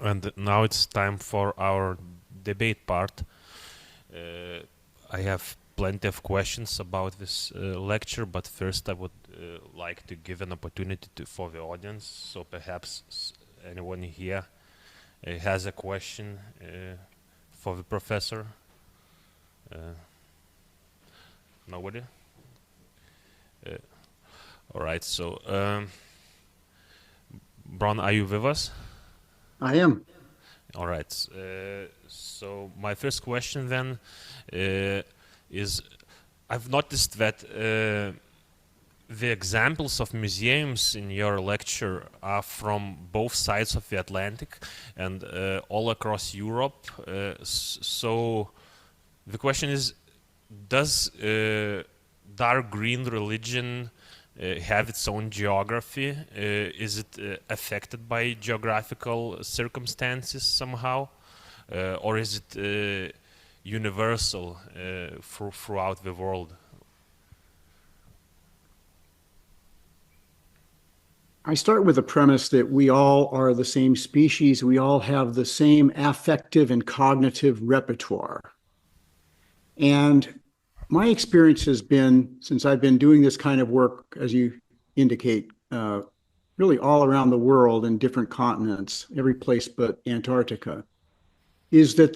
And now it's time for our debate part. I have plenty of questions about this lecture, but first I would like to give an opportunity for the audience. So perhaps anyone here has a question for the professor. Nobody? All right. So, Bron, are you with us? I am. All right. So my first question then is, I've noticed that the examples of museums in your lecture are from both sides of the Atlantic and all across Europe. So the question is, does dark green religion have its own geography? Is it affected by geographical circumstances somehow? Or is it universal throughout the world? I start with the premise that we all are the same species. We all have the same affective and cognitive repertoire. And my experience has been, since I've been doing this kind of work, as you indicate, really all around the world in different continents, every place but Antarctica, is that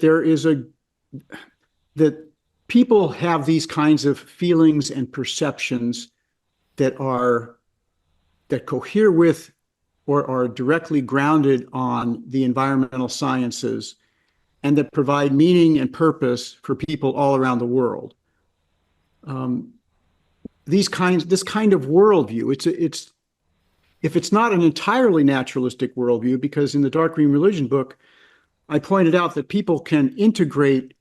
that people have these kinds of feelings and perceptions that cohere with or are directly grounded on the environmental sciences and that provide meaning and purpose for people all around the world. This kind of worldview, if it's not an entirely naturalistic worldview, because in the Dark Green Religion book, I pointed out that people can integrate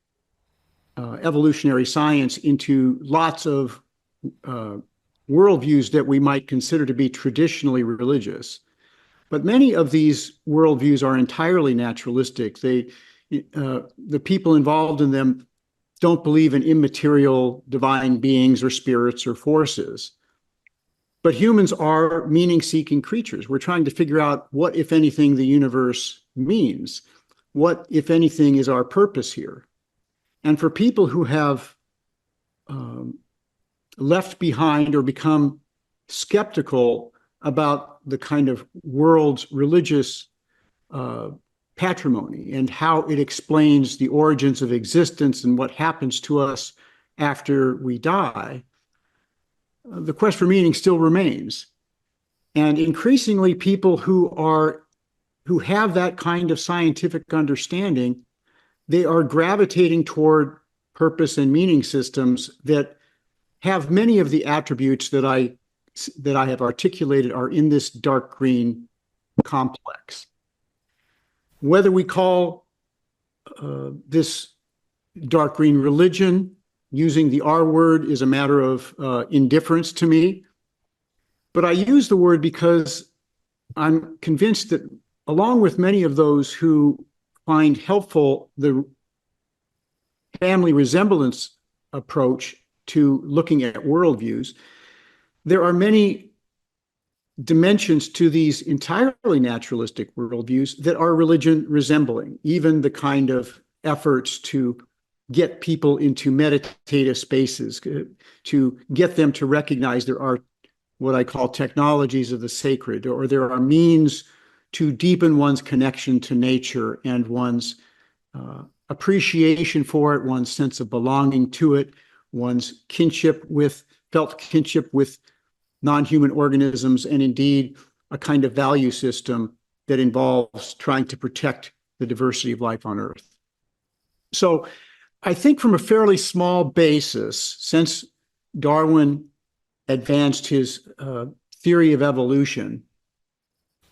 evolutionary science into lots of worldviews that we might consider to be traditionally religious. But many of these worldviews are entirely naturalistic. The people involved in them don't believe in immaterial divine beings or spirits or forces. But humans are meaning-seeking creatures. We're trying to figure out what, if anything, the universe means. What, if anything, is our purpose here? And for people who have left behind or become skeptical about the kind of world's religious patrimony and how it explains the origins of existence and what happens to us after we die, the quest for meaning still remains. And increasingly, people who have that kind of scientific understanding, they are gravitating toward purpose and meaning systems that have many of the attributes that I have articulated are in this dark green complex. Whether we call this dark green religion, using the R word is a matter of indifference to me. But I use the word because I'm convinced that along with many of those who find helpful the family resemblance approach to looking at worldviews, there are many dimensions to these entirely naturalistic worldviews that are religion resembling, even the kind of efforts to get people into meditative spaces, to get them to recognize there are what I call technologies of the sacred, or there are means to deepen one's connection to nature and one's appreciation for it, one's sense of belonging to it, one's felt kinship with non-human organisms, and indeed a kind of value system that involves trying to protect the diversity of life on Earth. So I think from a fairly small basis, since Darwin advanced his theory of evolution,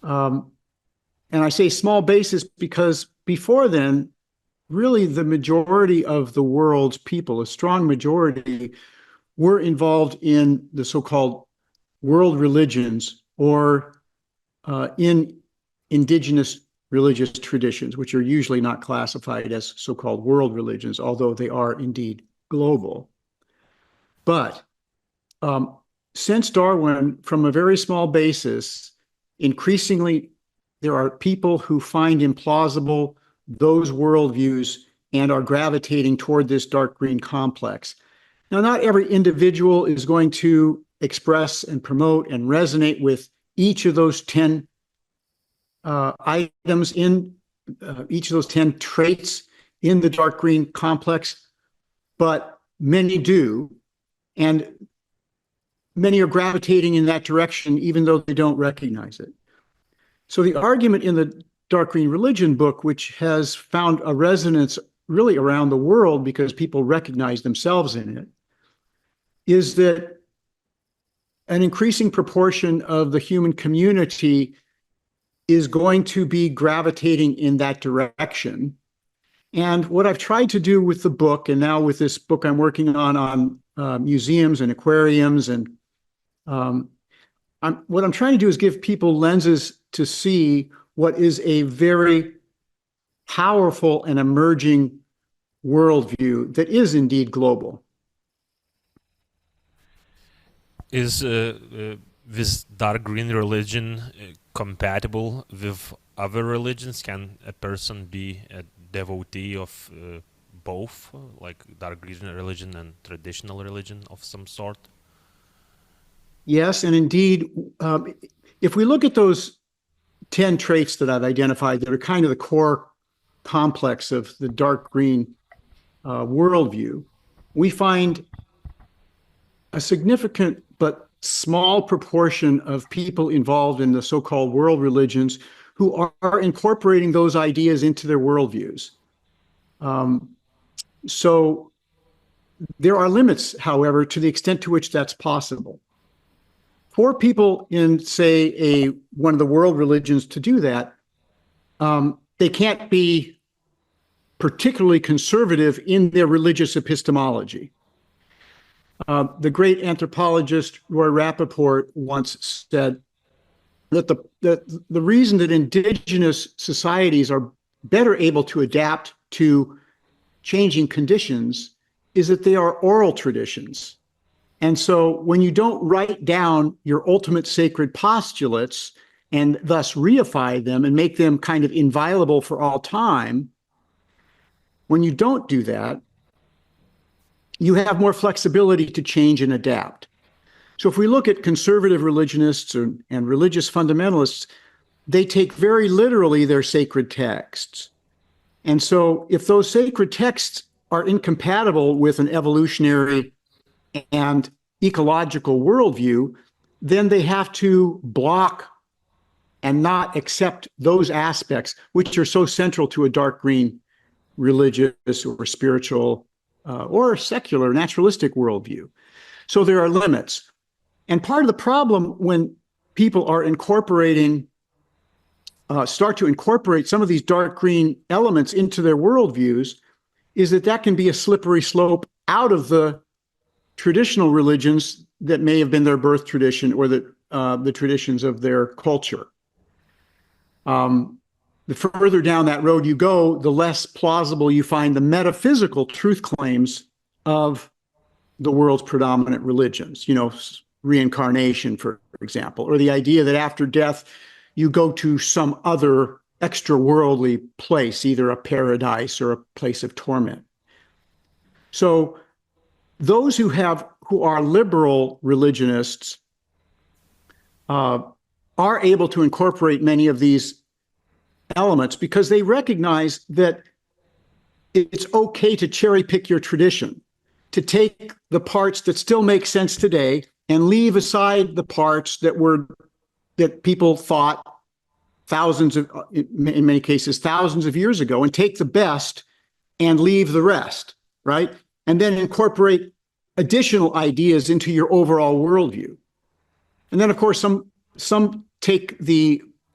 and I say small basis because before then, really the majority of the world's people, a strong majority, were involved in the so-called world religions or in indigenous religious traditions, which are usually not classified as so-called world religions, although they are indeed global. But since Darwin, from a very small basis, increasingly there are people who find implausible those worldviews and are gravitating toward this dark green complex. Now, not every individual is going to express and promote and resonate with each of those 10 items in each of those 10 traits in the dark green complex, but many do, and many are gravitating in that direction even though they don't recognize it. So the argument in the Dark Green Religion book, which has found a resonance really around the world because people recognize themselves in it, is that an increasing proportion of the human community is going to be gravitating in that direction. And what I've tried to do with the book, and now with this book I'm working on museums and aquariums, and what I'm trying to do is give people lenses to see what is a very powerful and emerging worldview that is indeed global. Is this dark green religion compatible with other religions? Can a person be a devotee of both, like dark green religion and traditional religion of some sort? Yes, and indeed, if we look at those 10 traits that I've identified that are kind of the core complex of the dark green worldview, we find a significant but small proportion of people involved in the so-called world religions who are incorporating those ideas into their worldviews. So there are limits, however, to the extent to which that's possible. For people in, say, one of the world religions to do that, they can't be particularly conservative in their religious epistemology. The great anthropologist Roy Rappaport once said that the reason that indigenous societies are better able to adapt to changing conditions is that they are oral traditions. And so when you don't write down your ultimate sacred postulates and thus reify them and make them kind of inviolable for all time, when you don't do that, you have more flexibility to change and adapt. So if we look at conservative religionists and religious fundamentalists, they take very literally their sacred texts. And so if those sacred texts are incompatible with an evolutionary and ecological worldview, then they have to block and not accept those aspects which are so central to a dark green religious or spiritual or secular naturalistic worldview. So there are limits. And part of the problem when people are start to incorporate some of these dark green elements into their worldviews is that can be a slippery slope out of the traditional religions that may have been their birth tradition or the traditions of their culture. The further down that road you go, the less plausible you find the metaphysical truth claims of the world's predominant religions, reincarnation, for example, or the idea that after death, you go to some other extra-worldly place, either a paradise or a place of torment. So those who are liberal religionists are able to incorporate many of these elements because they recognize that it's okay to cherry pick your tradition, to take the parts that still make sense today and leave aside the parts that people thought in many cases, thousands of years ago, and take the best and leave the rest, right? And then incorporate additional ideas into your overall worldview. And then, of course, some take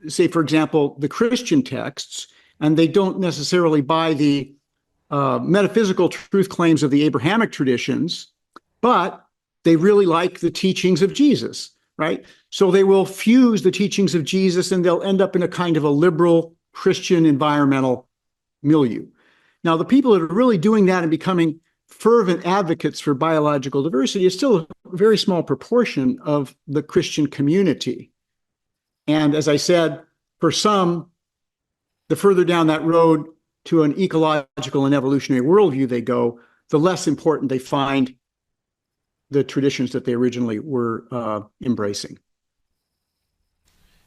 say, for example, the Christian texts, and they don't necessarily buy the metaphysical truth claims of the Abrahamic traditions, but they really like the teachings of Jesus, right? So they will fuse the teachings of Jesus and they'll end up in a kind of a liberal Christian environmental milieu. Now, the people that are really doing that and becoming fervent advocates for biological diversity is still a very small proportion of the Christian community. And as I said, for some, the further down that road to an ecological and evolutionary worldview they go, the less important they find the traditions that they originally were embracing.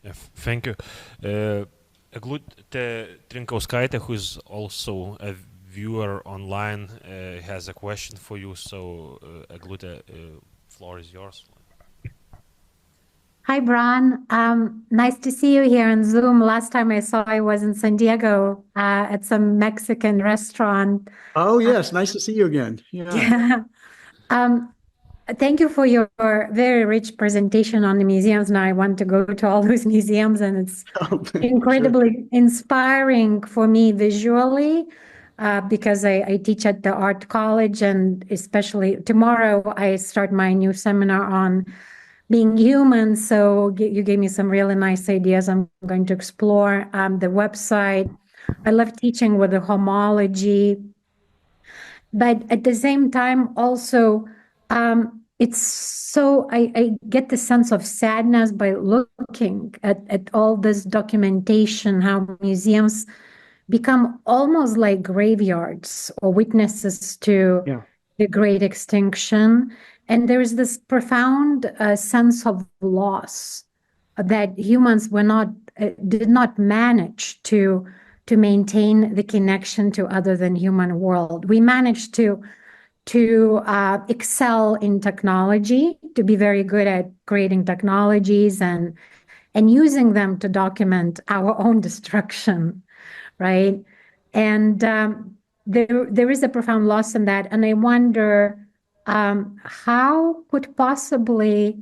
Yeah, thank you. Eglute Trinkauskaite, who's also a viewer online, has a question for you. So, Eglute, floor is yours. Hi, Bron. Nice to see you here on Zoom. Last time I saw I was in San Diego at some Mexican restaurant. Oh, yes. Nice to see you again. Yeah. Thank you for your very rich presentation on the museums. Now I want to go to all those museums, and it's incredibly inspiring for me visually because I teach at the art college, and especially tomorrow I start my new seminar on being human. So you gave me some really nice ideas. I'm going to explore the website. I love teaching with the homology, but at the same time, also, it's so I get the sense of sadness by looking at all this documentation, how museums become almost like graveyards or witnesses to the great extinction. And there's this profound sense of loss that humans did not manage to maintain the connection to other than human world. We managed to excel in technology, to be very good at creating technologies and using them to document our own destruction, right? And there is a profound loss in that. And I wonder how could possibly,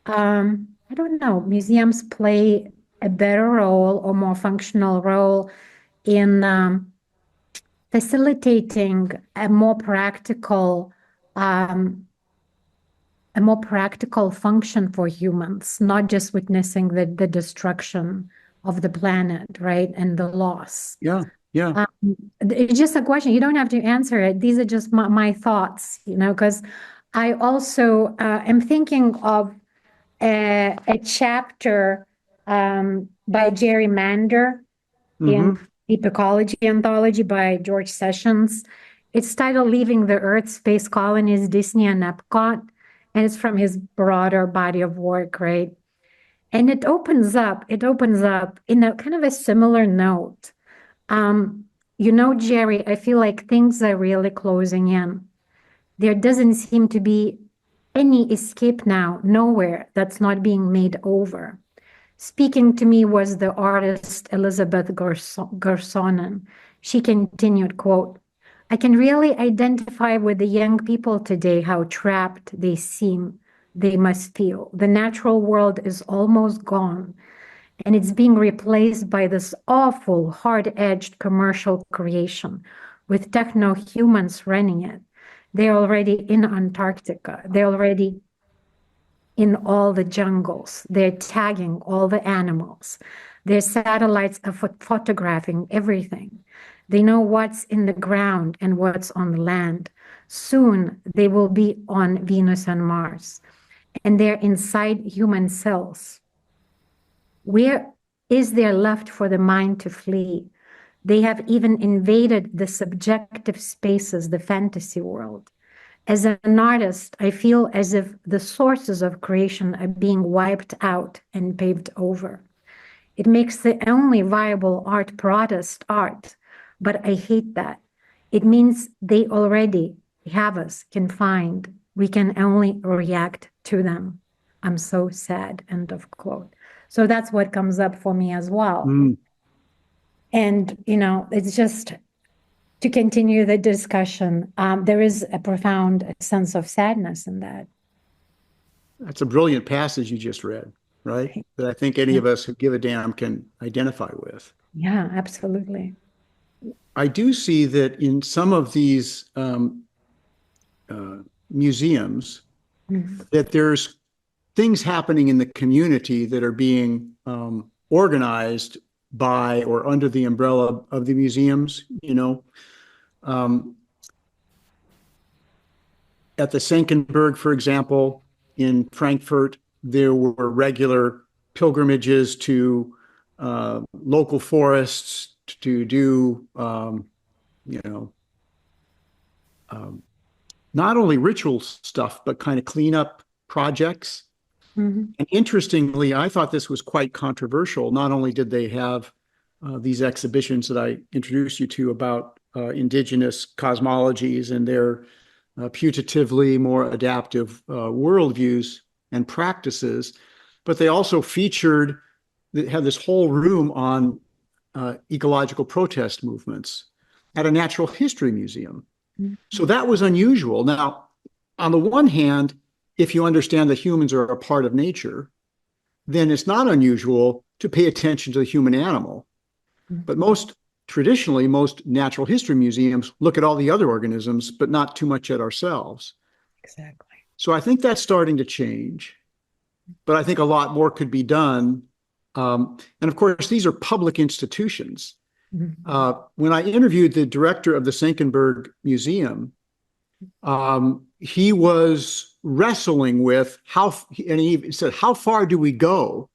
I don't know, museums play a better role or more functional role in facilitating a more practical function for humans, not just witnessing the destruction of the planet, right, and the loss. Yeah. It's just a question. You don't have to answer it. These are just my thoughts, because I also am thinking of a chapter by Jerry Mander in Deep Ecology Anthology by George Sessions. It's titled Leaving the Earth, Space Colonies, Disney and Epcot, and it's from his broader body of work, right? And it opens up in a kind of a similar note. Jerry, I feel like things are really closing in. There doesn't seem to be any escape now, nowhere that's not being made over. Speaking to me was the artist Elizabeth Garsonen. She continued, quote, I can really identify with the young people today, how trapped they must feel. The natural world is almost gone, and it's being replaced by this awful, hard-edged commercial creation with techno-humans running it. They're already in Antarctica. They're already in all the jungles. They're tagging all the animals. Their satellites are photographing everything. They know what's in the ground and what's on the land. Soon they will be on Venus and Mars, and they're inside human cells. Where is there left for the mind to flee? They have even invaded the subjective spaces, the fantasy world. As an artist, I feel as if the sources of creation are being wiped out and paved over. It makes the only viable art protest art, but I hate that. It means they already have us confined. We can only react to them. I'm so sad, end of quote. So that's what comes up for me as well. And, it's just to continue the discussion, there is a profound sense of sadness in that. That's a brilliant passage you just read, right? That I think any of us who give a damn can identify with. Yeah, absolutely. I do see that in some of these museums, that there's things happening in the community that are being organized by or under the umbrella of the museums, At the Senckenberg, for example, in Frankfurt, there were regular pilgrimages to local forests to do, you know, not only ritual stuff, but kind of cleanup projects. Mhm. And interestingly, I thought this was quite controversial. Not only did they have these exhibitions that I introduced you to about indigenous cosmologies and their putatively more adaptive worldviews and practices, but they also had this whole room on ecological protest movements at a natural history museum. So that was unusual. Now, on the one hand, if you understand that humans are a part of nature, then it's not unusual to pay attention to the human animal. But traditionally, most natural history museums look at all the other organisms, but not too much at ourselves. Exactly. So I think that's starting to change, but I think a lot more could be done. And of course, these are public institutions. When I interviewed the director of the Senckenberg Museum, he was wrestling with and he said, how far do we go?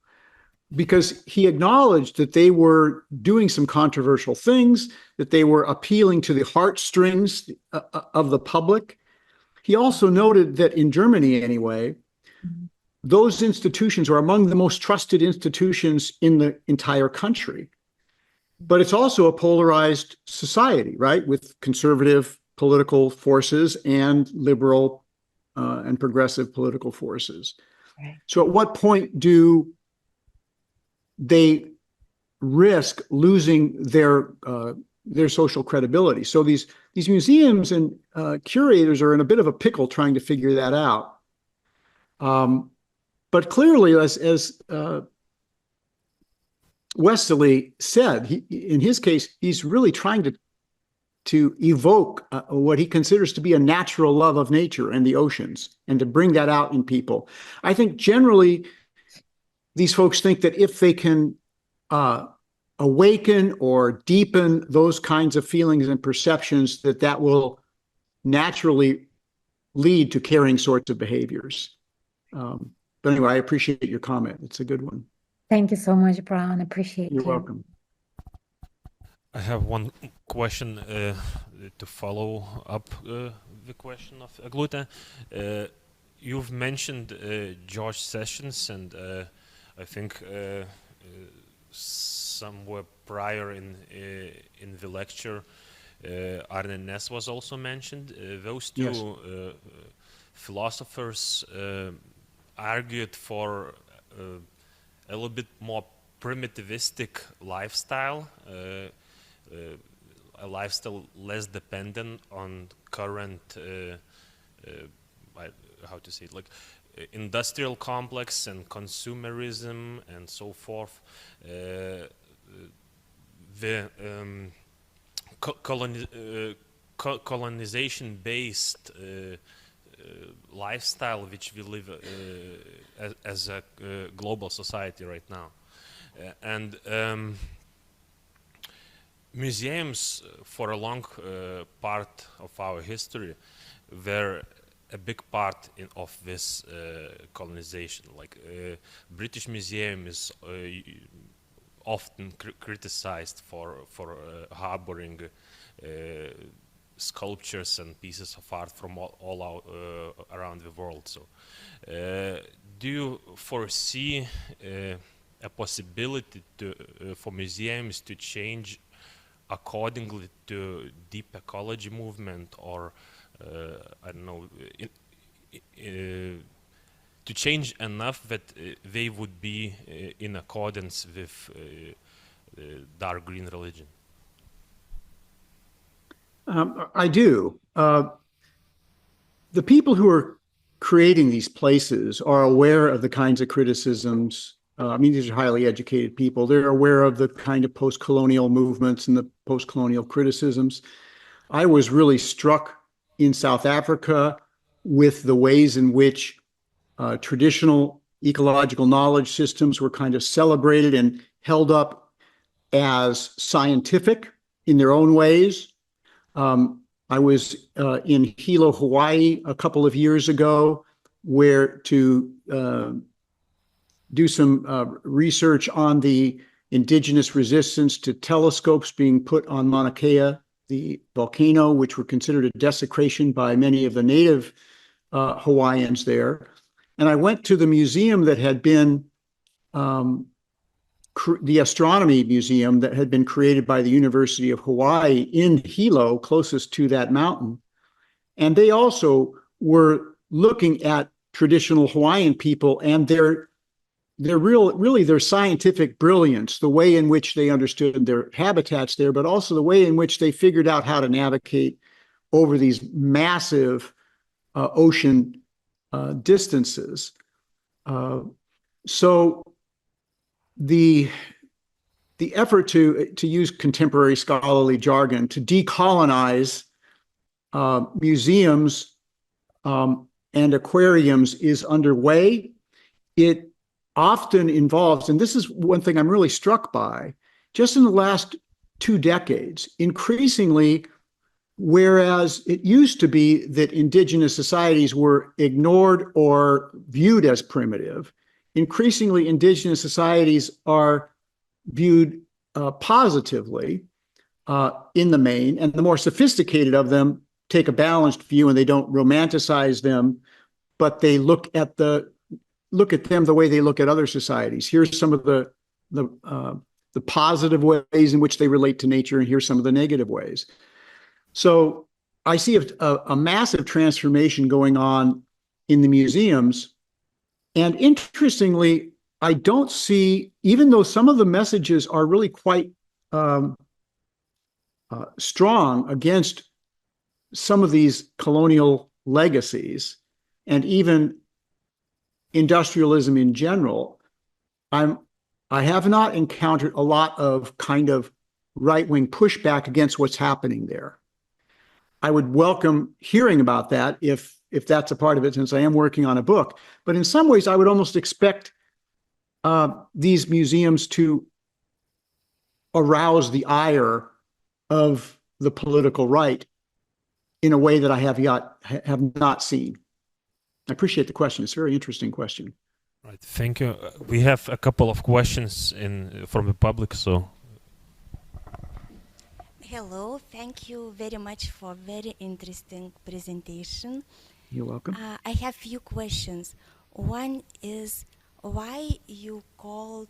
Because he acknowledged that they were doing some controversial things, that they were appealing to the heartstrings of the public. He also noted that in Germany, anyway, those institutions are among the most trusted institutions in the entire country. But it's also a polarized society, right, with conservative political forces and liberal and progressive political forces. Right. So at what point do they risk losing their social credibility? So these museums and curators are in a bit of a pickle trying to figure that out. But clearly, as Wesley said, in his case, he's really trying to evoke what he considers to be a natural love of nature and the oceans, and to bring that out in people. I think generally these folks think that if they can awaken or deepen those kinds of feelings and perceptions, that will naturally lead to caring sorts of behaviors. But anyway, I appreciate your comment. It's a good one. Thank you so much, Bron. Appreciate You're you. welcome. I have one question to follow up the question of Eglute. You've mentioned George Sessions, and I think somewhere prior in the lecture, Arne Næss was also mentioned. Those two Yes. Philosophers argued for a little bit more primitivistic lifestyle, a lifestyle less dependent on current, how to say it, like industrial complex and consumerism and so forth. The colonization-based lifestyle which we live as a global society right now. And museums, for a long part of our history, were a big part of this colonization. Like British Museum is often criticized for harboring sculptures and pieces of art from all out, around the world. So, do you foresee a possibility for museums to change accordingly to deep ecology movement, or I don't know, to change enough that they would be in accordance with dark green religion? I do. The people who are creating these places are aware of the kinds of criticisms. I mean, these are highly educated people. They're aware of the kind of post-colonial movements and the post-colonial criticisms. I was really struck in South Africa with the ways in which traditional ecological knowledge systems were kind of celebrated and held up as scientific in their own ways. I was in Hilo, Hawaii a couple of years ago, where to do some research on the indigenous resistance to telescopes being put on Mauna Kea, the volcano, which were considered a desecration by many of the native Hawaiians there. And I went to the museum that had been the astronomy museum that had been created by the University of Hawaii in Hilo, closest to that mountain. And they also were looking at traditional Hawaiian people and their scientific brilliance, the way in which they understood their habitats there, but also the way in which they figured out how to navigate over these massive ocean distances. So the effort to use contemporary scholarly jargon to decolonize museums and aquariums is underway. It often involves, and this is one thing I'm really struck by, just in the last 2 decades, increasingly, whereas it used to be that indigenous societies were ignored or viewed as primitive, increasingly indigenous societies are viewed positively in the main, and the more sophisticated of them take a balanced view and they don't romanticize them, but they look at them the way they look at other societies. Here's some of the positive ways in which they relate to nature, and here's some of the negative ways. So I see a massive transformation going on in the museums. And interestingly, I don't see, even though some of the messages are really quite strong against some of these colonial legacies and even industrialism in general, I have not encountered a lot of kind of right-wing pushback against what's happening there. I would welcome hearing about that if that's a part of it, since I am working on a book. But in some ways, I would almost expect these museums to arouse the ire of the political right in a way that I have not seen. I appreciate the question. It's a very interesting question. Right, thank you. We have a couple of questions from the public, so. Hello, thank you very much for very interesting presentation. You're welcome. I have few questions. One is why you called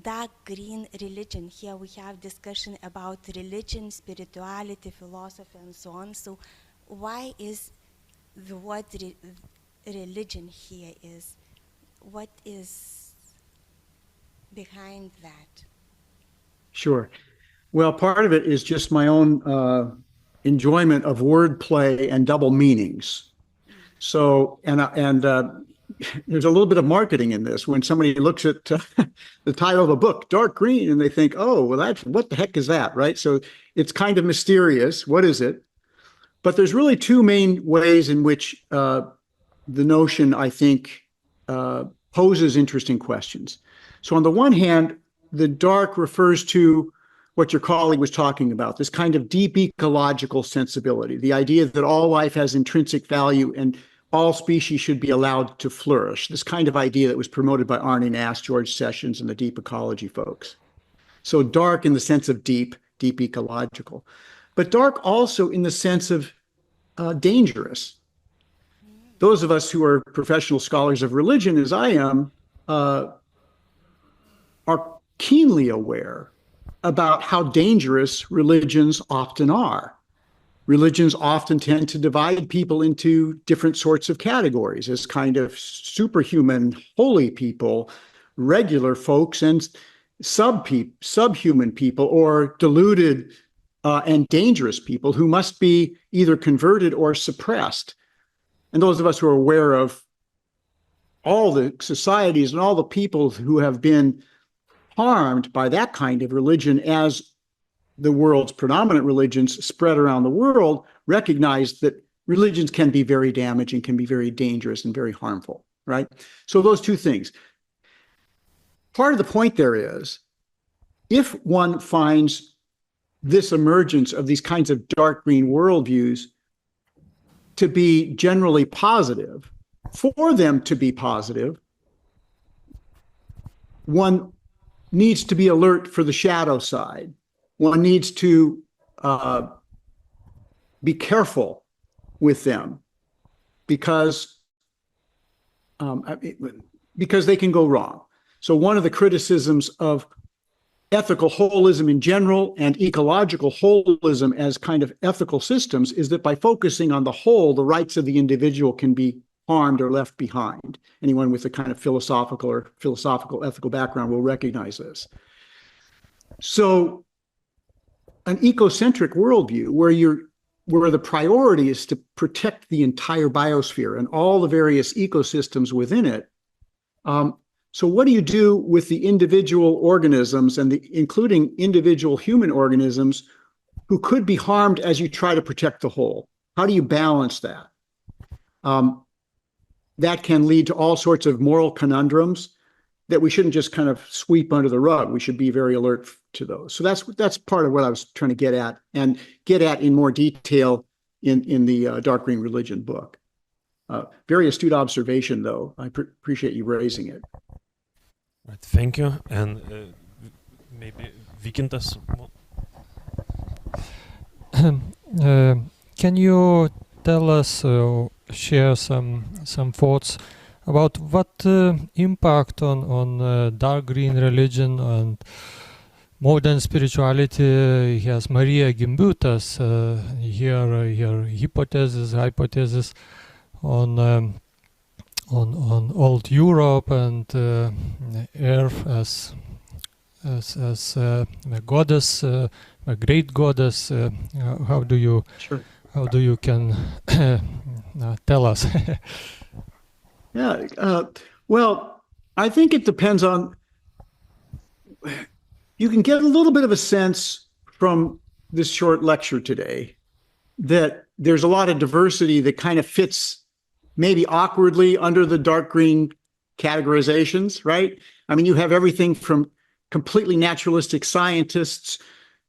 dark green religion. Here we have discussion about religion, spirituality, philosophy, and so on. So why is the word religion here is? What is behind that? Sure. Well, part of it is just my own enjoyment of wordplay and double meanings. So, and there's a little bit of marketing in this. When somebody looks at the title of a book, dark green, and they think, oh, well, what the heck is that, right? So it's kind of mysterious. What is it? But there's really 2 main ways in which the notion, I think, poses interesting questions. So on the one hand, the dark refers to what your colleague was talking about, this kind of deep ecological sensibility, the idea that all life has intrinsic value and all species should be allowed to flourish, this kind of idea that was promoted by Arne Nass, George Sessions, and the deep ecology folks. So dark in the sense of deep ecological, but dark also in the sense of dangerous. Those of us who are professional scholars of religion, as I am, are keenly aware about how dangerous religions often are. Religions often tend to divide people into different sorts of categories as kind of superhuman, holy people, regular folks, and subhuman people, or deluded and dangerous people who must be either converted or suppressed. And those of us who are aware of all the societies and all the people who have been harmed by that kind of religion as the world's predominant religions spread around the world, recognize that religions can be very damaging, can be very dangerous and very harmful, right? So those 2 things. Part of the point there is, if one finds this emergence of these kinds of dark green worldviews to be generally positive, for them to be positive, one needs to be alert for the shadow side. One needs to be careful with them because they can go wrong. So one of the criticisms of ethical holism in general and ecological holism as kind of ethical systems is that by focusing on the whole, the rights of the individual can be harmed or left behind. Anyone with a kind of philosophical ethical background will recognize this. So an ecocentric worldview where the priority is to protect the entire biosphere and all the various ecosystems within it. So what do you do with the individual organisms and including individual human organisms who could be harmed as you try to protect the whole? How do you balance that? That can lead to all sorts of moral conundrums that we shouldn't just kind of sweep under the rug. We should be very alert to those. So that's part of what I was trying to get at in more detail in the Dark Green Religion book. Very astute observation, though. I appreciate you raising it. Right, thank you. And maybe Vykintas. Can you tell us, share some thoughts about what impact on dark green religion and modern spirituality has Maria Gimbutas, her hypothesis on old Europe and Earth as a goddess, a great goddess? How do you can tell us? Yeah, well, I think it depends on. You can get a little bit of a sense from this short lecture today that there's a lot of diversity that kind of fits maybe awkwardly under the dark green categorizations, right? I mean, you have everything from completely naturalistic scientists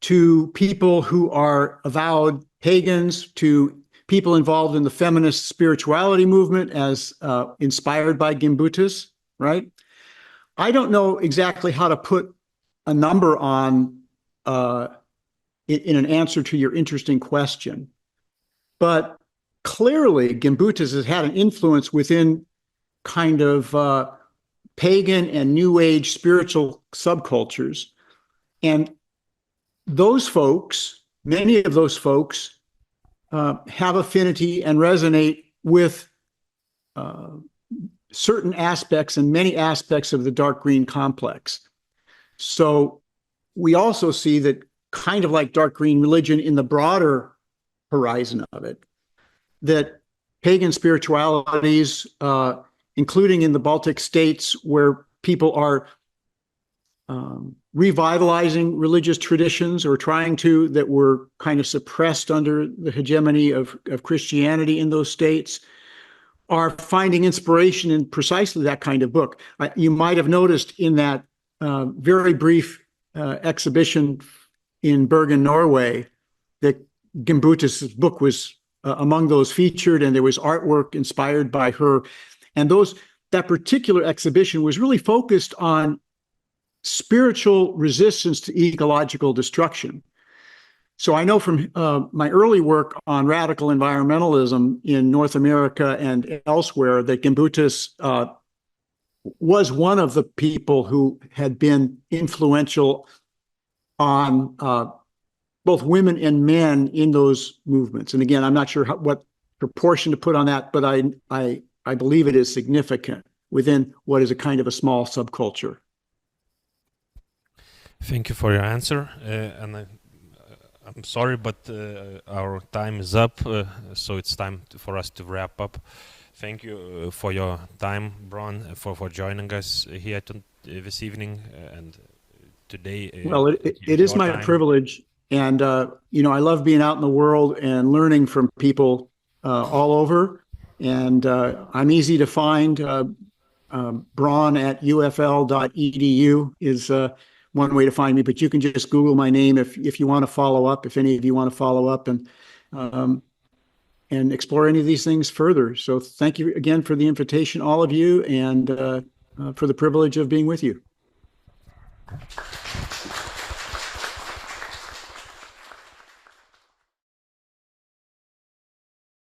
to people who are avowed pagans to people involved in the feminist spirituality movement as inspired by Gimbutas, right? I don't know exactly how to put a number on in an answer to your interesting question, but clearly Gimbutas has had an influence within kind of pagan and New Age spiritual subcultures. And those folks, many of those folks, have affinity and resonate with certain aspects and many aspects of the dark green complex. So we also see that kind of like dark green religion in the broader horizon of it, that pagan spiritualities, including in the Baltic states where people are revitalizing religious traditions or trying to, that were kind of suppressed under the hegemony of Christianity in those states, are finding inspiration in precisely that kind of book. You might have noticed in that very brief exhibition in Bergen, Norway, that Gimbutas' book was among those featured, and there was artwork inspired by her. And that particular exhibition was really focused on spiritual resistance to ecological destruction. So I know from my early work on radical environmentalism in North America and elsewhere that Gimbutas was one of the people who had been influential on both women and men in those movements. And again, I'm not sure what proportion to put on that, but I believe it is significant within what is a kind of a small subculture. Thank you for your answer, and I'm sorry, but our time is up, so it's time for us to wrap up. Thank you for your time, Bron, for joining us here this evening and today. Well, it is my privilege, and I love being out in the world and learning from people all over, and I'm easy to find. Bron at ufl.edu is one way to find me, but you can just Google my name if you want to follow up, if any of you want to follow up and explore any of these things further. So thank you again for the invitation, all of you, and for the privilege of being with you.